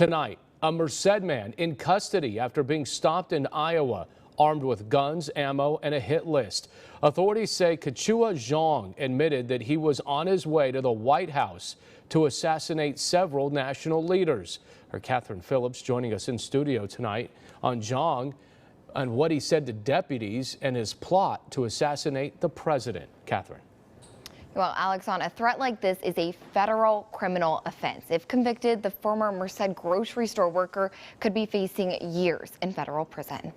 Tonight, a Merced man in custody after being stopped in Iowa, armed with guns, ammo, and a hit list. Authorities say Kachua Zhang admitted that he was on his way to the White House to assassinate several national leaders. Our Catherine Phillips joining us in studio tonight on Zhang and what he said to deputies and his plot to assassinate the president. Catherine. Well, Alex, a threat like this is a federal criminal offense. If convicted, the former Merced grocery store worker could be facing years in federal prison.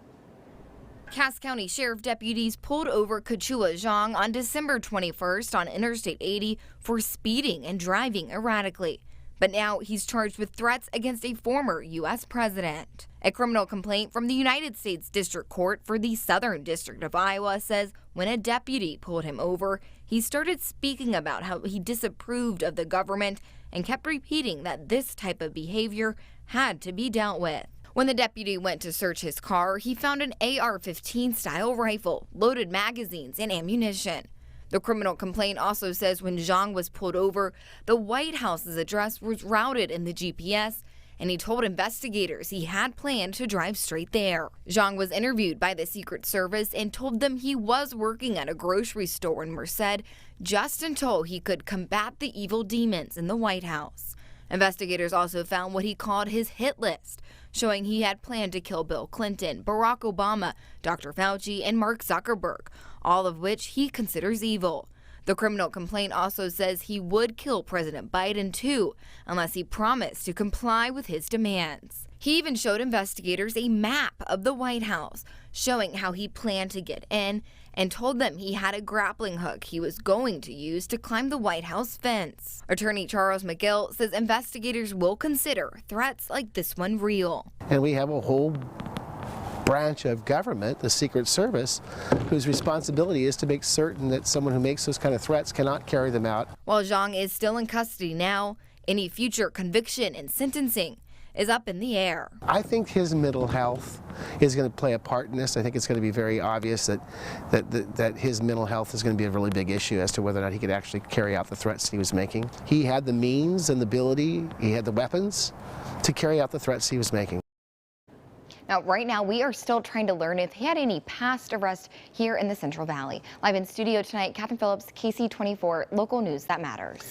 Cass County Sheriff deputies pulled over Kachua Zhang on December 21st on Interstate 80 for speeding and driving erratically. But now he's charged with threats against a former U.S. president. A criminal complaint from the United States District Court for the Southern District of Iowa says when a deputy pulled him over, he started speaking about how he disapproved of the government and kept repeating that this type of behavior had to be dealt with. When the deputy went to search his car, he found an AR-15 style rifle, loaded magazines, and ammunition. The criminal complaint also says when Zhang was pulled over, the White House's address was routed in the GPS, and he told investigators he had planned to drive straight there. Zhang was interviewed by the Secret Service and told them he was working at a grocery store in Merced just until he could combat the evil demons in the White House. Investigators also found what he called his hit list, showing he had planned to kill Bill Clinton, Barack Obama, Dr. Fauci, and Mark Zuckerberg, all of which he considers evil. The criminal complaint also says he would kill President Biden too, unless he promised to comply with his demands. He even showed investigators a map of the White House, showing how he planned to get in, and told them he had a grappling hook he was going to use to climb the White House fence. Attorney Charles McGill says investigators will consider threats like this one real. And we have a whole branch of government, the Secret Service, whose responsibility is to make certain that someone who makes those kind of threats cannot carry them out. While Zhang is still in custody now, any future conviction and sentencing is up in the air. I think his mental health is going to play a part in this. I think it's going to be very obvious that his mental health is going to be a really big issue as to whether or not he could actually carry out the threats he was making. He had the means and the ability, he had the weapons to carry out the threats he was making. Now, right now, we are still trying to learn if he had any past arrests here in the Central Valley. Live in studio tonight, Catherine Phillips, KC24, local news that matters.